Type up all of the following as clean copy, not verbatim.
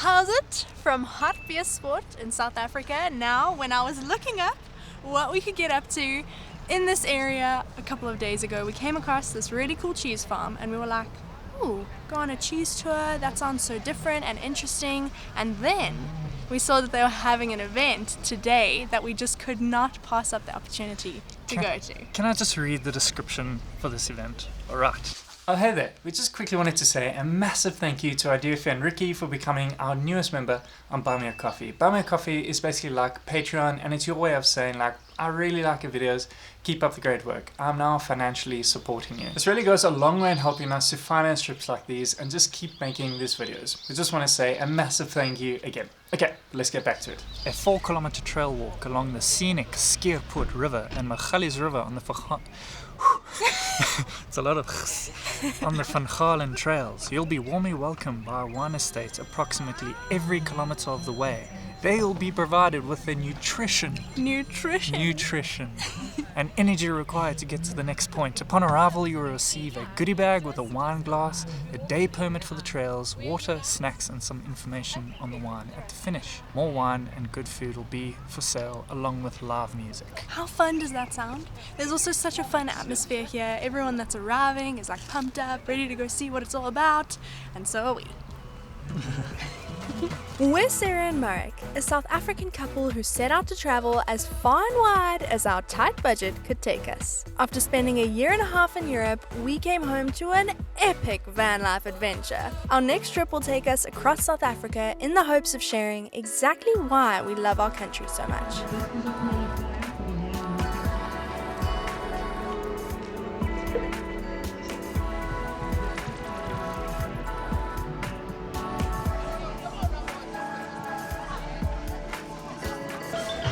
how's it from hot beer sport in South Africa? Now, when I was looking up what we could get up to in this area a couple of days ago, we came across this really cool cheese farm and we were like, ooh, go on a cheese tour, that sounds so different and interesting. And then we saw that they were having an event today that we just could not pass up the opportunity to go to. Can I just read the description for this event? All right. Oh, hey there. We just quickly wanted to say a massive thank you to our dear friend Ricky for becoming our newest member on Buy Me a Coffee. Buy Me a Coffee is basically like Patreon, and it's your way of saying like, I really like your videos, keep up the great work. I'm now financially supporting you. This really goes a long way in helping us to finance trips like these and just keep making these videos. We just want to say a massive thank you again. Okay, let's get back to it. A 4-kilometer trail walk along the scenic Skierpoort River and Magalies River on the it's a lot of on the Van Gaalen trails. You'll be warmly welcomed by wine estates approximately every kilometer of the way. They'll be provided with the nutrition and energy required to get to the next point. Upon arrival, you will receive a goodie bag with a wine glass, a day permit for the trails, water, snacks, and some information on the wine. At the finish, more wine and good food will be for sale along with live music. How fun does that sound? There's also such a fun atmosphere here. Everyone that's arriving is like pumped up, ready to go see what it's all about, and so are we. We're Sarah and Marek, a South African couple who set out to travel as far and wide as our tight budget could take us. After spending a year and a half in Europe, we came home to an epic van life adventure. Our next trip will take us across South Africa in the hopes of sharing exactly why we love our country so much.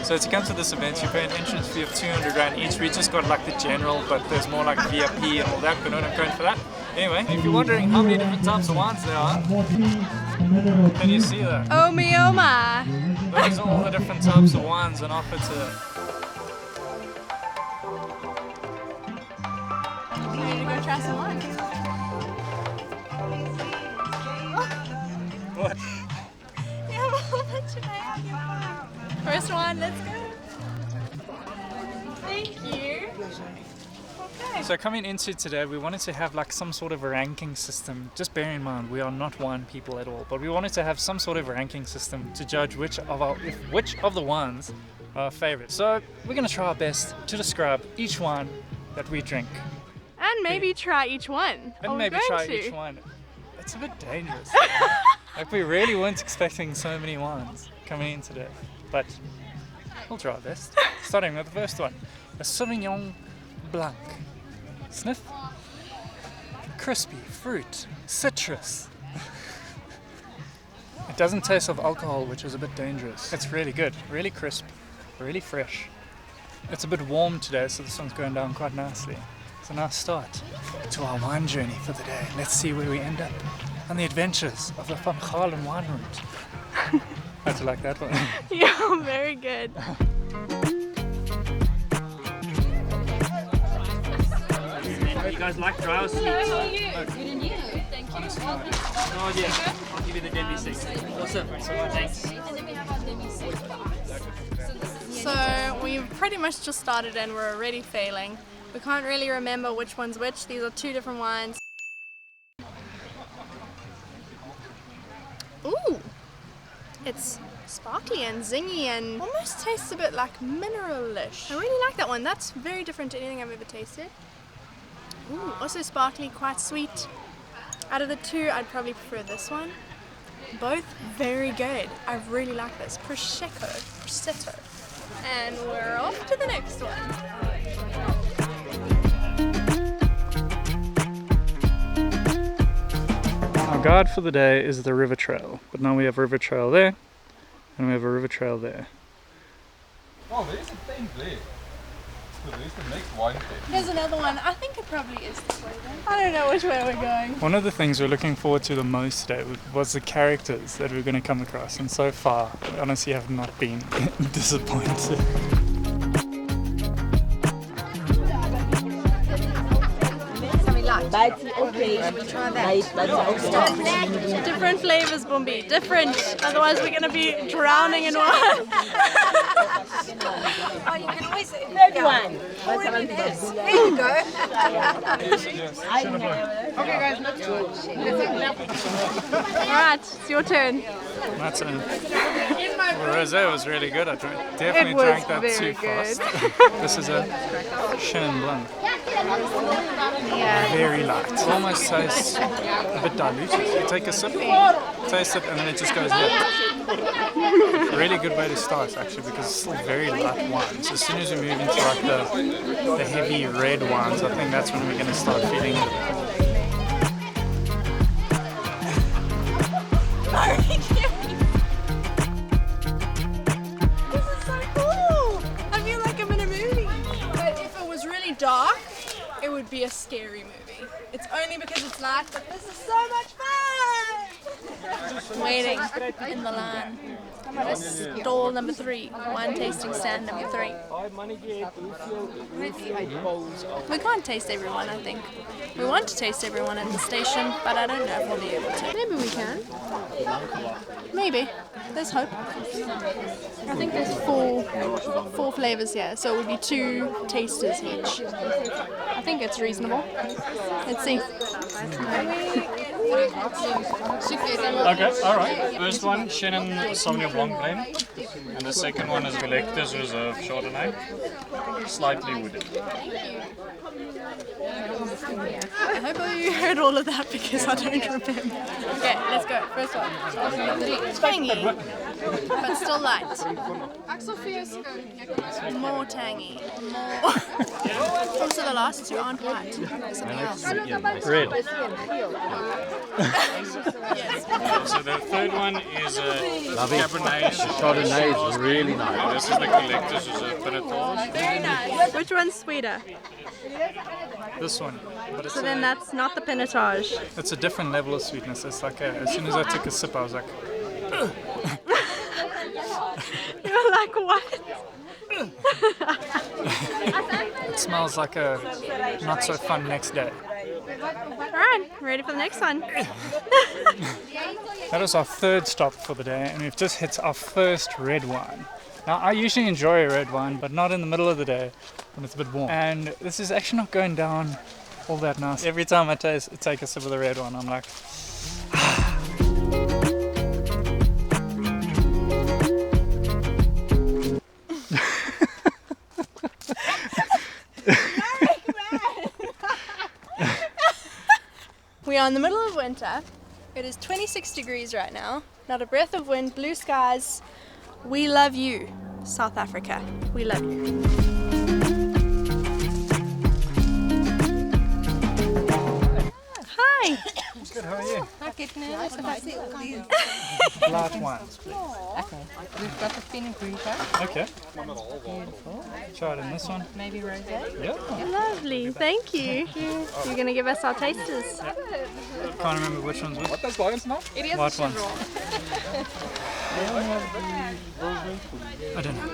So to come to this event, you pay an entrance fee of 200 Rand each. We just got like the general, but there's more like VIP and all that, but no, I'm going for that. Anyway, if you're wondering how many different types of wines there are, can you see that? Oh me, oh my! Those are all the different types of wines on offer today. You need to go try some wine. What? You have a whole bunch of names. First one, let's go. Thank you. Okay. So coming into today, we wanted to have like some sort of a ranking system. Just bear in mind, we are not wine people at all, but we wanted to have some sort of a ranking system to judge which of the wines are our favorite. So we're going to try our best to describe each wine that we drink. And maybe try each one. And maybe try each one. It's a bit dangerous. Like we really weren't expecting so many wines coming in today. But we'll try our best. Starting with the first one, a Sauvignon Blanc. Sniff. Crispy, fruit, citrus. It doesn't taste of alcohol, which is a bit dangerous. It's really good, really crisp, really fresh. It's a bit warm today, so this one's going down quite nicely. It's a nice start to our wine journey for the day. Let's see where we end up on the adventures of the Van Gaalen wine route. How'd you like that one? Yeah, very good. You guys like dry or sweet? Good and you. Thank you. Oh yeah, I'll give you the Debbie 6. Awesome. Thanks. And then we have our Debbie 6. So we've pretty much just started and we're already failing. We can't really remember which one's which. These are two different wines. Ooh! It's sparkly and zingy and almost tastes a bit like mineral-ish. I really like that one. That's very different to anything I've ever tasted. Ooh, also sparkly, quite sweet. Out of the two, I'd probably prefer this one. Both very good. I really like this. Prosecco. And we're off to the next one. Our guide for the day is the river trail, but now we have river trail there, and we have a river trail there. Oh, there's a thing there. So there's the next wine thing. Here's another one. I think it probably is this way then. I don't know which way we're going. One of the things we're looking forward to the most today was the characters that we're going to come across, and so far, I honestly have not been disappointed. Something light. Different flavors, Bumbi. Different. Otherwise, we're gonna be drowning in one. Oh, you can always. Third one. Already there. There you go. Okay, guys, let's go. Alright, it's your turn. That's a rosé was really good. I definitely It was drank that very too good. fast. This is a Chenin Blanc. Yeah. Very light. It almost tastes a bit diluted. You take a sip, taste it, and then it just goes there. Really good way to start actually, because it's still very light wines. As soon as we move into like the heavy red wines, I think that's when we're going to start feeling it. This is so cool! I feel like I'm in a movie. But if it was really dark, it would be a scary movie. It's only because it's light, but this is so much fun! Waiting in the line. Stall number 3, wine tasting stand number 3. We can't taste everyone, I think. We want to taste everyone at the station, but I don't know if we'll be able to. Maybe we can. Maybe. There's hope. I think there's four flavors here, so it would be 2 tasters each. I think it's reasonable. Let's see. Okay, alright. First one, Chenin Sauvignon Blanc blend. And the second one is Collector's Reserve Chardonnay. Slightly wooded. I hope you heard all of that because I don't remember. Okay, let's go. First one. Tangy, but still light. More tangy. More. Also, the last 2 aren't white. There's something else. Red. Yes. So the third one is a Cabernet. Chardonnay is really nice. This is the Collector's Reserve Pinotage. Very nice. Which one's sweeter? This one. But it's So then that's not the Pinotage. it's a different level of sweetness. It's like as soon as I took a sip, I was like, You're like, what? it smells like a not so fun next day. Alright, ready for the next one. That was our 3rd stop for the day, and we've just hit our first red wine. Now, I usually enjoy a red wine, but not in the middle of the day when it's a bit warm. And this is actually not going down all that nice. Every time I take a sip of the red one, I'm like, We are in the middle of winter. It is 26 degrees right now. Not a breath of wind, blue skies. We love you, South Africa. We love you. Hi. good, how are you? Light wines, please. Okay. We've got the Pinot Grigio. Okay. Beautiful. Try it in this one. Maybe rosé. Yeah. Lovely, thank you. You're going to give us our tasters. Can't remember which one's which. Wat is daai ons nou? White ones. I don't know.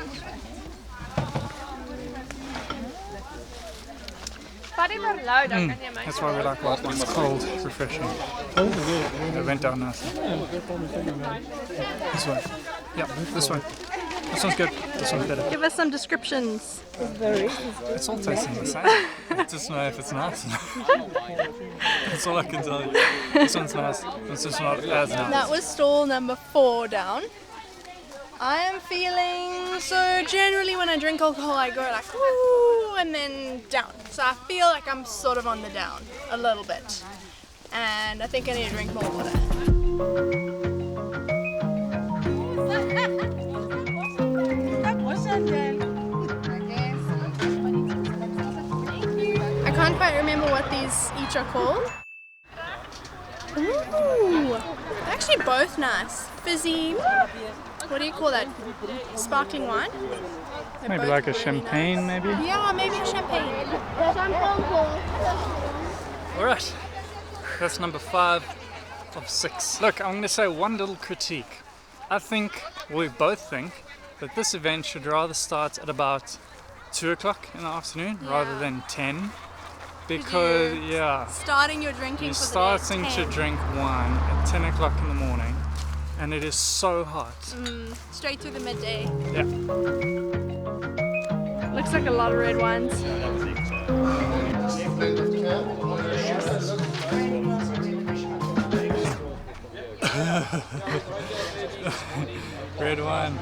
That's why we like white ones. Cold, refreshing. It went down nicely. This one. Yeah, this one. This one's good. This one's better. Give us some descriptions. It's all tasting the same. I just know if it's nice. That's all I can tell you. This one's nice. This is not as nice. That was stall number 4 down. I am feeling, so generally when I drink alcohol I go like woo and then down. So I feel like I'm sort of on the down a little bit. And I think I need to drink more water. I can't quite remember what these each are called. Ooh, they're actually both nice. Fizzy, what do you call that? Sparkling wine? They're Maybe both like a really champagne, nice. maybe? Yeah, maybe a champagne. Alright, that's number 5 of 6. Look, I'm going to say one little critique. I think, we both think, that this event should rather start at about 2 o'clock in the afternoon rather than 10. because yeah, starting your drinking you're for starting the day to at 10. drink wine at 10 o'clock in the morning, and it is so hot. Straight through the midday. Yeah. Looks like a lot of red wines. Red wine.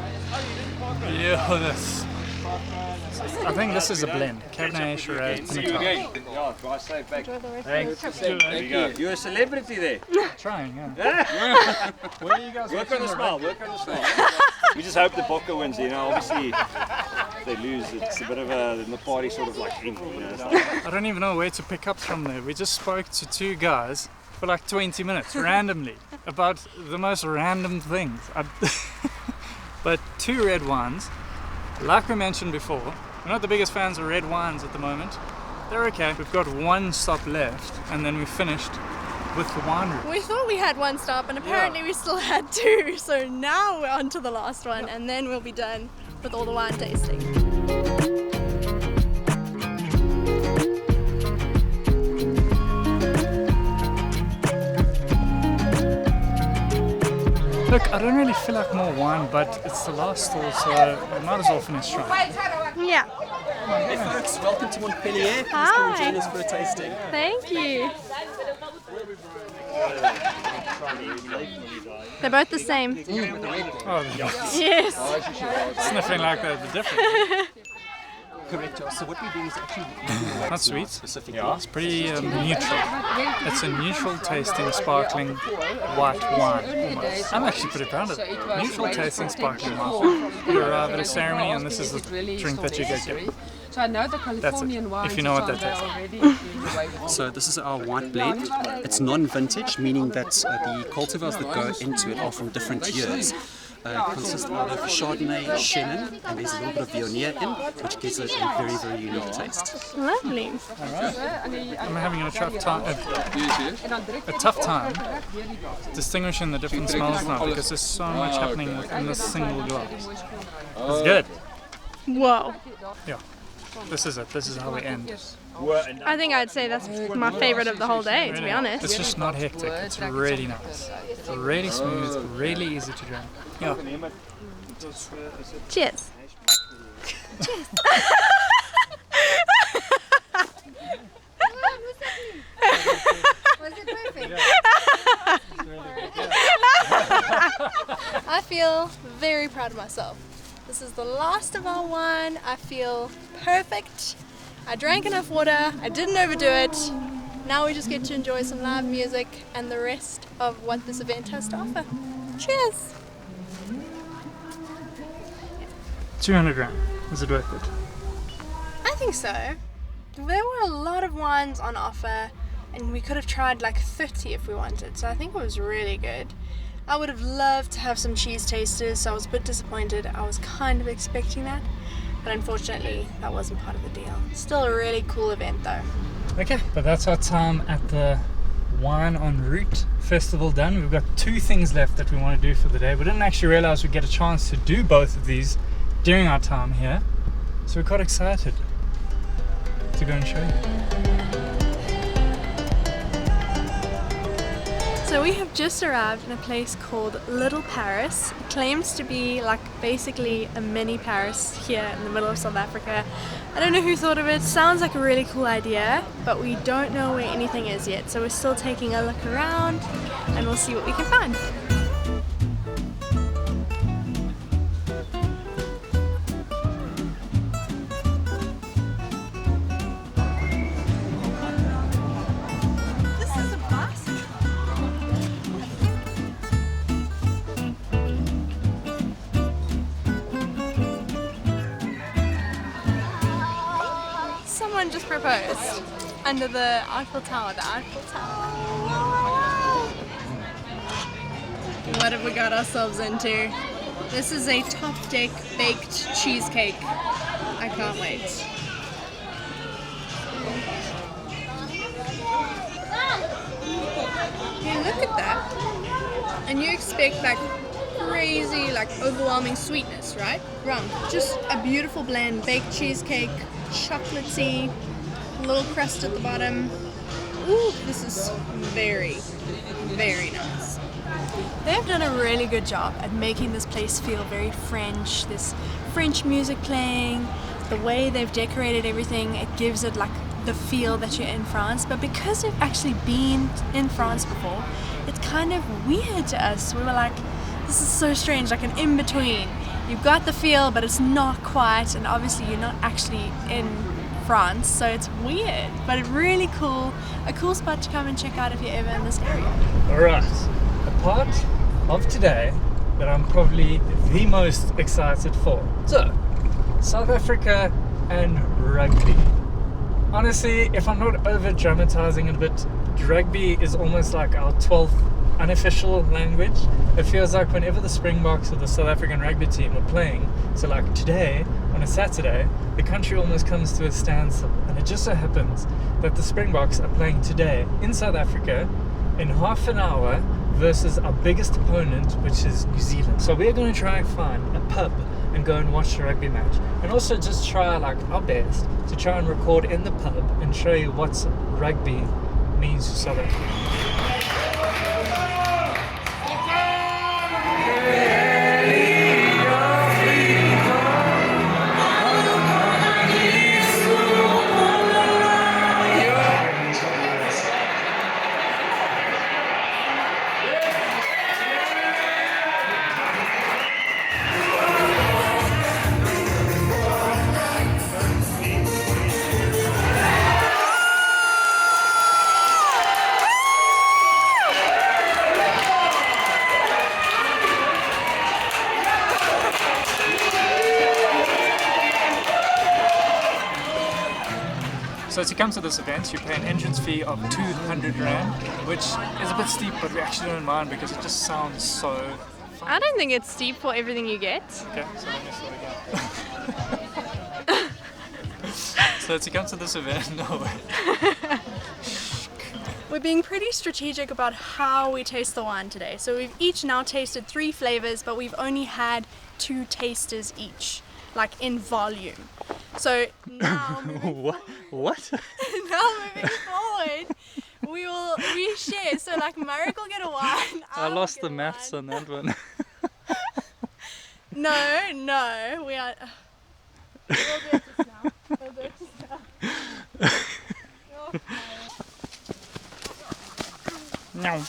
Yeah, this. I think this is a blend. Cabernet, Shiraz, Pinot. There you go. You're a celebrity there. Trying, yeah. Where are you guys? Work on the smile, work on the smile. We just hope the Boca wins, you know. Obviously, if they lose, it's a bit of a, the party sort of like, you know, it's like, I don't even know where to pick up from there. We just spoke to two guys for like 20 minutes randomly about the most random things. But two red wines, like we mentioned before, we're not the biggest fans of red wines at the moment. They're okay. We've got one stop left and then we finished with the winery. We thought we had one stop and apparently we still had two. So now we're on to the last one and then we'll be done with all the wine tasting. Look, I don't really feel like more wine, but it's the last stall, so I might as well finish strong. Yeah. Hey folks, welcome to Montpellier. Please Hi. come and join us for a tasting. Thank you. They're both the same. Oh, Yes. sniffing like that, the different. Correct, so what we're doing is actually Not sweet. specifically. It's pretty neutral. It's a neutral tasting sparkling white wine. Almost. I'm actually pretty proud of it. Neutral tasting sparkling wine. You arrive at a ceremony and this is the drink that you get given. So I know the That's Californian it. wines If you know what which that are tastes. already So this is our white blend. It's non-vintage, meaning that the cultivars that go into it are from different years. Consists of Chardonnay, Chenin, and there's a little bit of Viognier in, which gives it a very, very unique taste. Lovely. I'm having a tough time distinguishing the different smells now because there's so much happening within this single glass. It's good. Whoa. Yeah. This is it. This is how we end. I think I'd say that's my favorite of the whole day, to be honest. It's just not hectic. It's really nice. Really smooth. Really easy to drink. Yeah. Cheers. Cheers. I feel very proud of myself. This is the last of our wine. I feel perfect. I drank enough water. I didn't overdo it. Now we just get to enjoy some live music and the rest of what this event has to offer. Cheers! 200 gram. Was it worth it? I think so. There were a lot of wines on offer and we could have tried like 30 if we wanted, so I think it was really good. I would have loved to have some cheese tasters, so I was a bit disappointed. I was kind of expecting that, but unfortunately that wasn't part of the deal. Still a really cool event though. Okay, but that's our time at the Wine en Route festival done. We've got two things left that we want to do for the day. We didn't actually realize we'd get a chance to do both of these during our time here, so we're quite excited to go and show you. So we have just arrived in a place called Little Paris. It claims to be like basically a mini Paris here in the middle of South Africa. I don't know who thought of it. Sounds like a really cool idea, but we don't know where anything is yet. So we're still taking a look around and we'll see what we can find. Someone just proposed under the Eiffel Tower. What have we got ourselves into? This is a top deck baked cheesecake. I can't wait. Hey, look at that. And you expect like crazy, like overwhelming sweetness, right? Wrong. Just a beautiful blend. Baked cheesecake, chocolatey, little crust at the bottom. Ooh, this is very, very nice. They've done a really good job at making this place feel very French. This French music playing, the way they've decorated everything, it gives it like the feel that you're in France. But because we've actually been in France before, it's kind of weird to us. We were like, this is so strange, like an in-between. You've got the feel, but it's not quite, and obviously you're not actually in France, so it's weird, but really cool. A cool spot to come and check out if you're ever in this area. Alright, a part of today that I'm probably the most excited for. So, South Africa and rugby. Honestly, if I'm not over dramatizing it a bit, rugby is almost like our 12th unofficial language. It feels like whenever the Springboks or the South African rugby team are playing, so like today, on a Saturday, the country almost comes to a standstill. And it just so happens that the Springboks are playing today in South Africa in half an hour versus our biggest opponent, which is New Zealand. So we're going to try and find a pub and go and watch the rugby match, and also just try like our best to try and record in the pub and show you what rugby means to South Africa. So to come to this event, you pay an entrance fee of 200 Rand, which is a bit steep, but we actually don't mind because it just sounds so fun. I don't think it's steep for everything you get. Okay, so let me start again. So to come to this event, no way. We're being pretty strategic about how we taste the wine today. So we've each now tasted 3 flavors, but we've only had 2 tasters each, like in volume. So now What? now moving forward, we share. So like Marek will get a wine. I lost the maths on that one. No, we are. We'll do it just now. We'll do it just now. No.